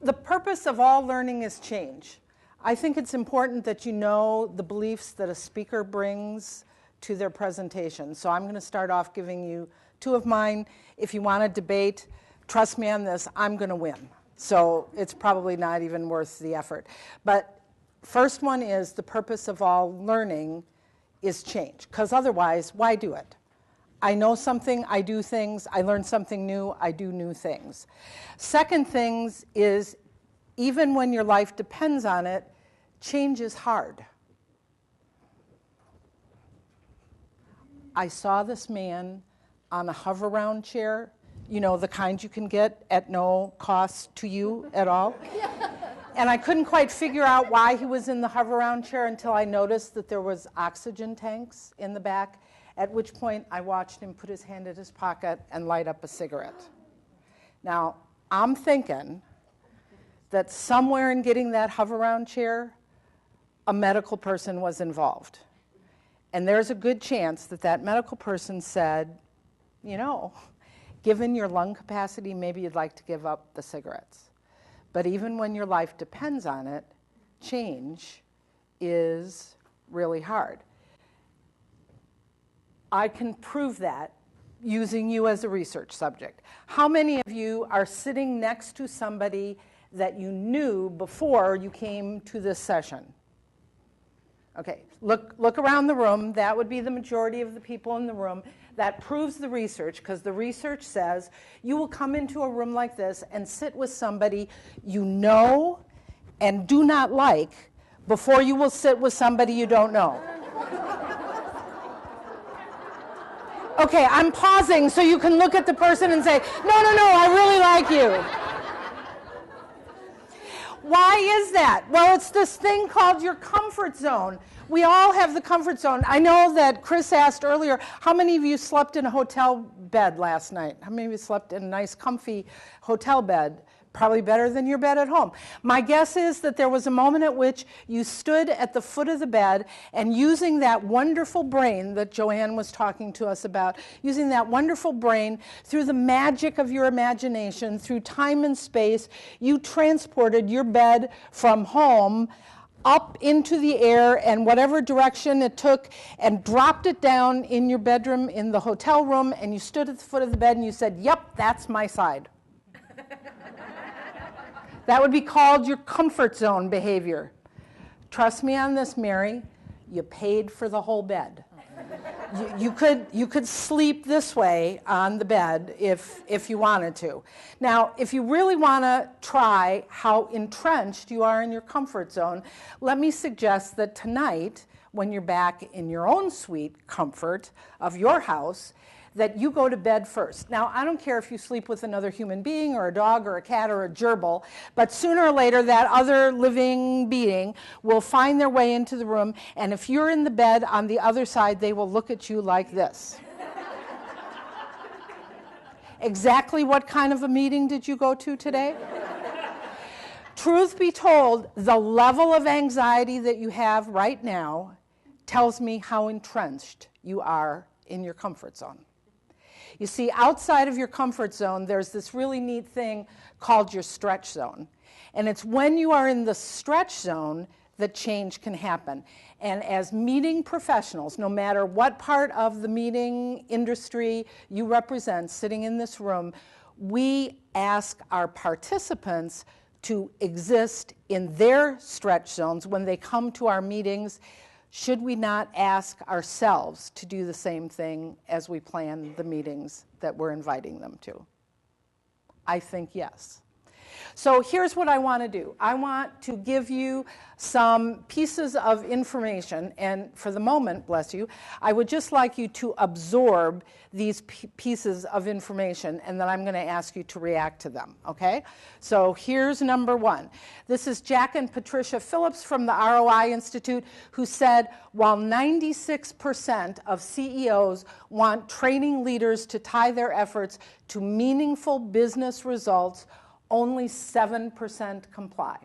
The purpose of all learning is change. I think it's important that you know the beliefs that a speaker brings to their presentation. So I'm going to start off giving you two of mine. If you want to debate, trust me on this, I'm going to win. So it's probably not even worth the effort. But first one is the purpose of all learning is change. Because otherwise, why do it? I know something, I do things. I learn something new, I do new things. Second things is, even when your life depends on it, change is hard. I saw this man on a hover-round chair, you know, the kind you can get at no cost to you at all. And I couldn't quite figure out why he was in the hover-round chair until I noticed that there was oxygen tanks in the back, at which point I watched him put his hand in his pocket and light up a cigarette. Now, I'm thinking that somewhere in getting that hover-round chair, a medical person was involved. And there's a good chance that that medical person said, you know, given your lung capacity, maybe you'd like to give up the cigarettes. But even when your life depends on it, change is really hard. I can prove that using you as a research subject. How many of you are sitting next to somebody that you knew before you came to this session? Okay, look around the room. That would be the majority of the people in the room. That proves the research, because the research says you will come into a room like this and sit with somebody you know and do not like before you will sit with somebody you don't know. Okay, I'm pausing so you can look at the person and say, no, I really like you. Why is that? Well, it's this thing called your comfort zone. We all have the comfort zone. I know that Chris asked earlier, how many of you slept in a hotel bed last night? How many of you slept in a nice, comfy hotel bed? Probably better than your bed at home. My guess is that there was a moment at which you stood at the foot of the bed and using that wonderful brain that Joanne was talking to us about, using that wonderful brain through the magic of your imagination, through time and space, you transported your bed from home up into the air and whatever direction it took and dropped it down in your bedroom in the hotel room, and you stood at the foot of the bed and you said, yep, that's my side. That would be called your comfort zone behavior. Trust me on this, Mary, you paid for the whole bed. You could sleep this way on the bed if you wanted to. Now, if you really want to try how entrenched you are in your comfort zone, let me suggest that tonight, when you're back in your own sweet comfort of your house, that you go to bed first. Now, I don't care if you sleep with another human being or a dog or a cat or a gerbil, but sooner or later that other living being will find their way into the room, and if you're in the bed on the other side, they will look at you like this. Exactly what kind of a meeting did you go to today? Truth be told, the level of anxiety that you have right now tells me how entrenched you are in your comfort zone. You see, outside of your comfort zone, there's this really neat thing called your stretch zone. And it's when you are in the stretch zone that change can happen. And as meeting professionals, no matter what part of the meeting industry you represent sitting in this room, we ask our participants to exist in their stretch zones when they come to our meetings. Should we not ask ourselves to do the same thing as we plan the meetings that we're inviting them to? I think yes. So here's what I want to do. I want to give you some pieces of information, and for the moment, bless you, I would just like you to absorb these pieces of information, and then I'm going to ask you to react to them, okay? So here's number one. This is Jack and Patricia Phillips from the ROI Institute, who said, while 96% of CEOs want training leaders to tie their efforts to meaningful business results, only 7% comply.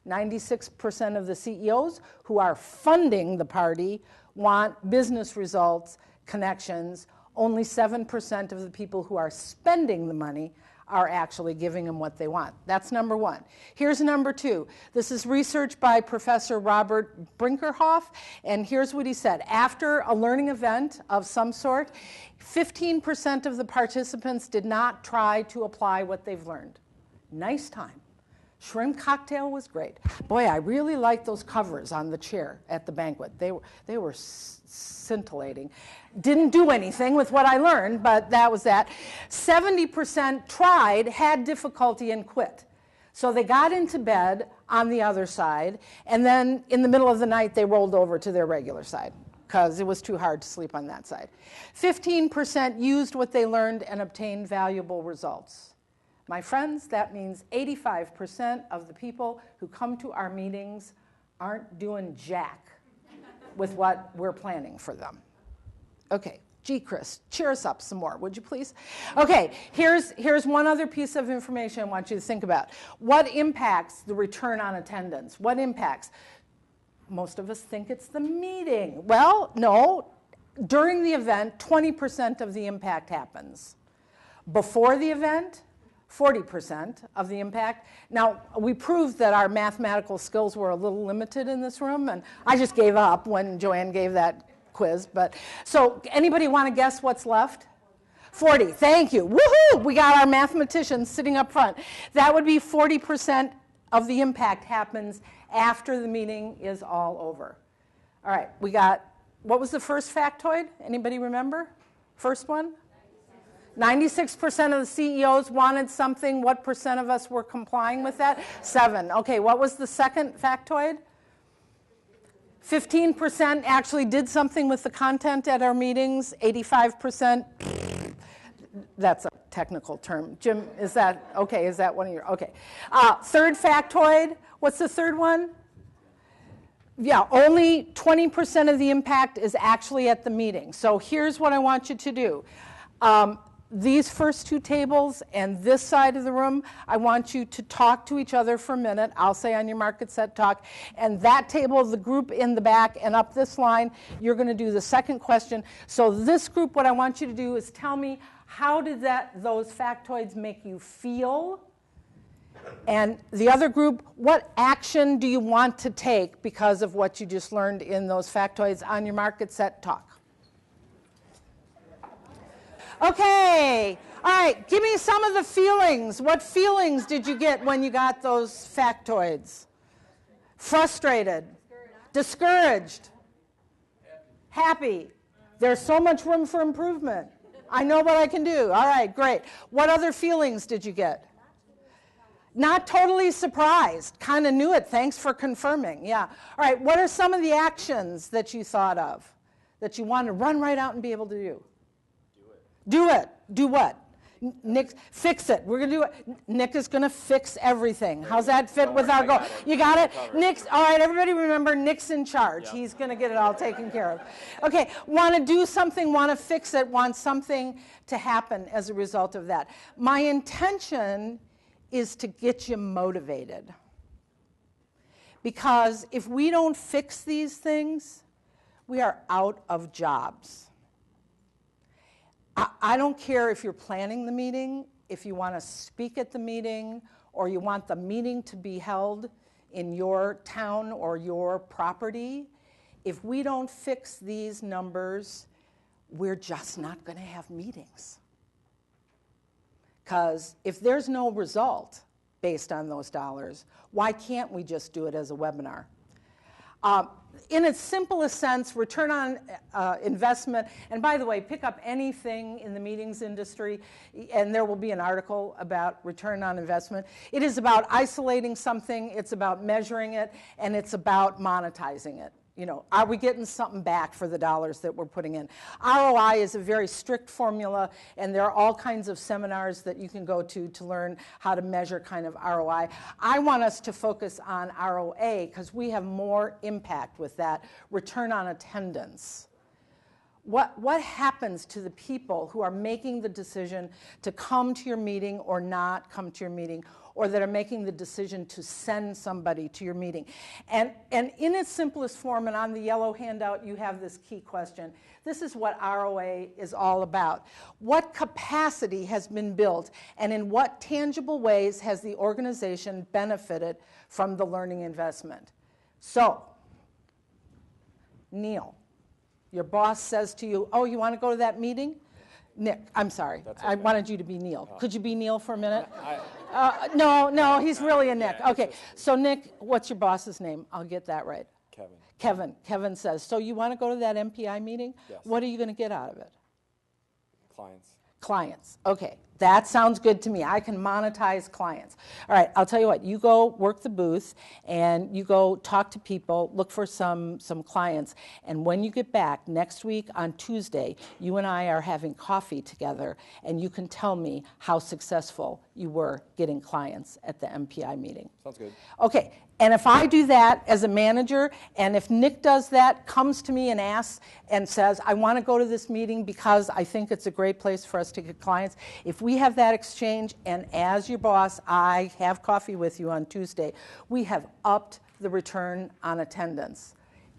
96% of the CEOs who are funding the party want business results, connections. Only 7% of the people who are spending the money are actually giving them what they want. That's number one. Here's number two. This is research by Professor Robert Brinkerhoff, and here's what he said. After a learning event of some sort, 15% of the participants did not try to apply what they've learned. Nice time. Shrimp cocktail was great. Boy, I really liked those covers on the chair at the banquet. They were scintillating. Didn't do anything with what I learned, but that was that. 70% tried, had difficulty, and quit. So they got into bed on the other side, and then in the middle of the night, they rolled over to their regular side because it was too hard to sleep on that side. 15% used what they learned and obtained valuable results. My friends, that means 85% of the people who come to our meetings aren't doing jack with what we're planning for them. Okay, gee, Chris, cheer us up some more, would you please? Okay, here's one other piece of information I want you to think about. What impacts the return on attendance? What impacts? Most of us think it's the meeting. Well, no. During the event, 20% of the impact happens. Before the event, 40% of the impact. Now, we proved that our mathematical skills were a little limited in this room, and I just gave up when Joanne gave that quiz. But so anybody want to guess what's left? 40. Thank you. Woohoo! We got our mathematicians sitting up front. That would be 40% of the impact happens after the meeting is all over. All right, we got, what was the first factoid? Anybody remember? First one? 96% of the CEOs wanted something. What percent of us were complying with that? 7. Okay, what was the second factoid? 15% actually did something with the content at our meetings. 85%, that's a technical term. Jim, is that, okay, is that one of your, okay. Third factoid, what's the third one? Yeah, only 20% of the impact is actually at the meeting. So here's what I want you to do. These first two tables and this side of the room, I want you to talk to each other for a minute. I'll say on your mark, get set, talk. And that table, the group in the back and up this line, you're going to do the second question. So this group, what I want you to do is tell me, how did those factoids make you feel? And the other group, what action do you want to take because of what you just learned in those factoids? On your mark, get set, talk. Okay, all right, give me some of the feelings. What feelings did you get when you got those factoids? Frustrated, discouraged, happy. There's so much room for improvement. I know what I can do. All right, great. What other feelings did you get? Not totally surprised, kind of knew it. Thanks for confirming, yeah. All right, what are some of the actions that you thought of that you want to run right out and be able to do? Do it. Do what? Nick, fix it. We're going to do it. Nick is going to fix everything. How's that fit with our goal? You got it? Nick's, all right, everybody remember, Nick's in charge. Yep. He's going to get it all taken care of. Okay, want to do something, want to fix it, want something to happen as a result of that. My intention is to get you motivated. Because if we don't fix these things, we are out of jobs. I don't care if you're planning the meeting, if you want to speak at the meeting, or you want the meeting to be held in your town or your property. If we don't fix these numbers, we're just not going to have meetings. Because if there's no result based on those dollars, why can't we just do it as a webinar? In its simplest sense, return on investment, and by the way, pick up anything in the meetings industry, and there will be an article about return on investment. It is about isolating something, it's about measuring it, and it's about monetizing it. You know, are we getting something back for the dollars that we're putting in? ROI is a very strict formula, and there are all kinds of seminars that you can go to learn how to measure kind of ROI. I want us to focus on ROA because we have more impact with that. Return on attendance. What happens to the people who are making the decision to come to your meeting or not come to your meeting, or that are making the decision to send somebody to your meeting? And in its simplest form, and on the yellow handout, you have this key question. This is what ROA is all about. What capacity has been built, and in what tangible ways has the organization benefited from the learning investment? So, Neil, your boss says to you, oh, you want to go to that meeting? Nick, I'm sorry. Okay. I wanted you to be Neil. Could you be Neil for a minute? No, he's really a Nick. Yeah, okay, so Nick, what's your boss's name? I'll get that right. Kevin. Kevin says, so you want to go to that MPI meeting? Yes. What are you going to get out of it? Clients. Okay, that sounds good to me. I can monetize clients. All right, I'll tell you what, you go work the booth and you go talk to people, look for some clients, and when you get back next week on Tuesday, you and I are having coffee together, and you can tell me how successful you were getting clients at the MPI meeting. Sounds good. Okay, and if I do that as a manager, and if Nick does that, comes to me and asks and says, I want to go to this meeting because I think it's a great place for us to get clients, if we have that exchange, and as your boss, I have coffee with you on Tuesday, we have upped the return on attendance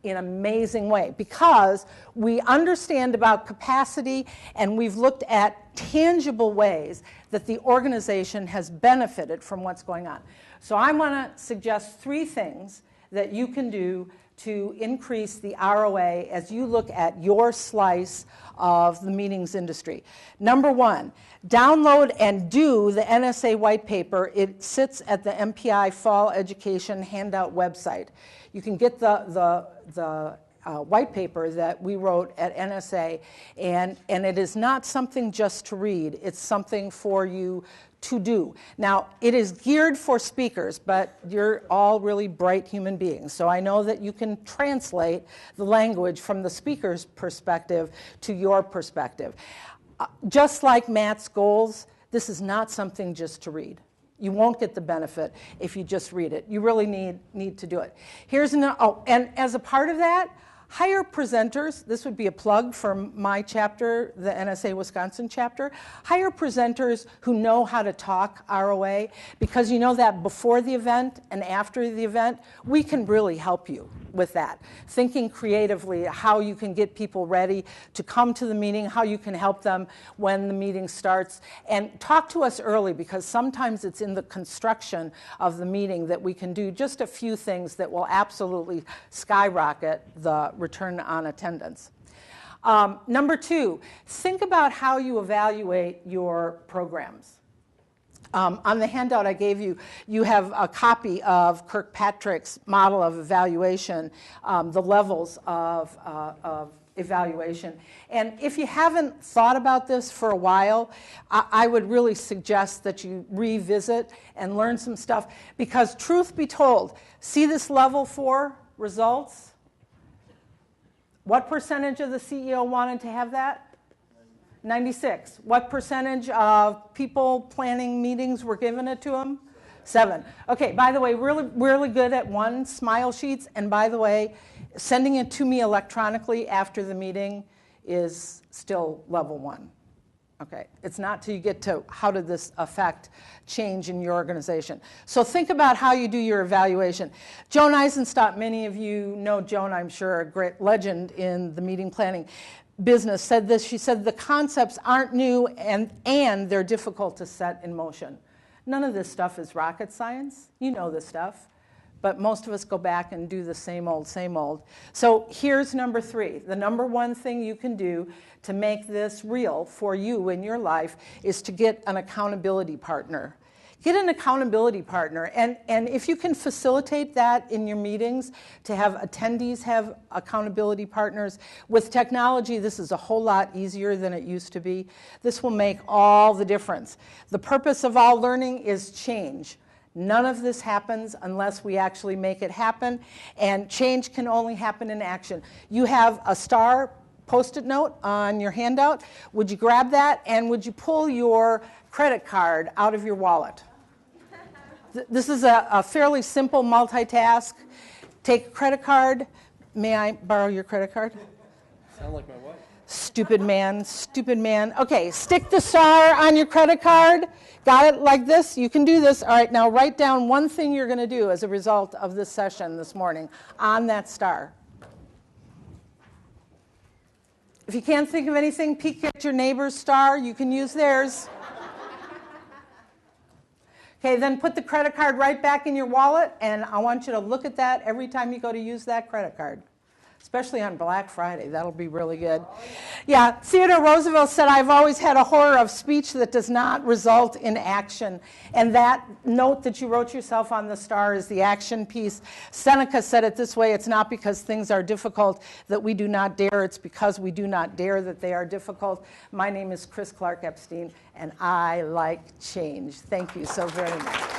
in an amazing way, because we understand about capacity and we've looked at tangible ways that the organization has benefited from what's going on. So I want to suggest 3 things that you can do to increase the ROA as you look at your slice of the meetings industry. Number 1, download and do the NSA white paper. It sits at the MPI Fall Education Handout website. You can get the white paper that we wrote at NSA, and it is not something just to read. It's something for you to do. Now, it is geared for speakers, but you're all really bright human beings, so I know that you can translate the language from the speaker's perspective to your perspective. Just like Matt's goals, this is not something just to read. You won't get the benefit if you just read it. You really need to do it. And as a part of that, hire presenters. This would be a plug for my chapter, the NSA Wisconsin chapter. Hire presenters who know how to talk ROA, because you know that before the event and after the event, we can really help you with that. Thinking creatively how you can get people ready to come to the meeting, how you can help them when the meeting starts. And talk to us early, because sometimes it's in the construction of the meeting that we can do just a few things that will absolutely skyrocket the return on attendance. Number 2, think about how you evaluate your programs. On the handout I gave you, you have a copy of Kirkpatrick's model of evaluation, the levels of evaluation. And if you haven't thought about this for a while, I would really suggest that you revisit and learn some stuff, because truth be told, see this level 4 results? What percentage of the CEO wanted to have that? 96. What percentage of people planning meetings were giving it to them? 7. Okay, by the way, really good at 1 smile sheets, and by the way, sending it to me electronically after the meeting is still level 1. Okay, it's not till you get to how did this affect change in your organization. So think about how you do your evaluation. Joan Eisenstadt, many of you know Joan, I'm sure, a great legend in the meeting planning business, said this. She said, the concepts aren't new and they're difficult to set in motion. None of this stuff is rocket science. You know this stuff. But most of us go back and do the same old, same old. So here's number 3. The number 1 thing you can do to make this real for you in your life is to get an accountability partner. Get an accountability partner. And if you can facilitate that in your meetings, to have attendees have accountability partners, with technology, this is a whole lot easier than it used to be. This will make all the difference. The purpose of all learning is change. None of this happens unless we actually make it happen, and change can only happen in action. You have a star Post-it note on your handout. Would you grab that, and would you pull your credit card out of your wallet? This is a fairly simple multitask. Take a credit card. May I borrow your credit card? Sound like my wife. Stupid man, stupid man. Okay, stick the star on your credit card. Got it like this? You can do this. All right, now write down one thing you're going to do as a result of this session this morning on that star. If you can't think of anything, peek at your neighbor's star. You can use theirs. Okay, then put the credit card right back in your wallet, and I want you to look at that every time you go to use that credit card. Especially on Black Friday. That'll be really good. Yeah, Theodore Roosevelt said, I've always had a horror of speech that does not result in action. And that note that you wrote yourself on the star is the action piece. Seneca said it this way, it's not because things are difficult that we do not dare, it's because we do not dare that they are difficult. My name is Clarke-Epstein, and I like change. Thank you so very much.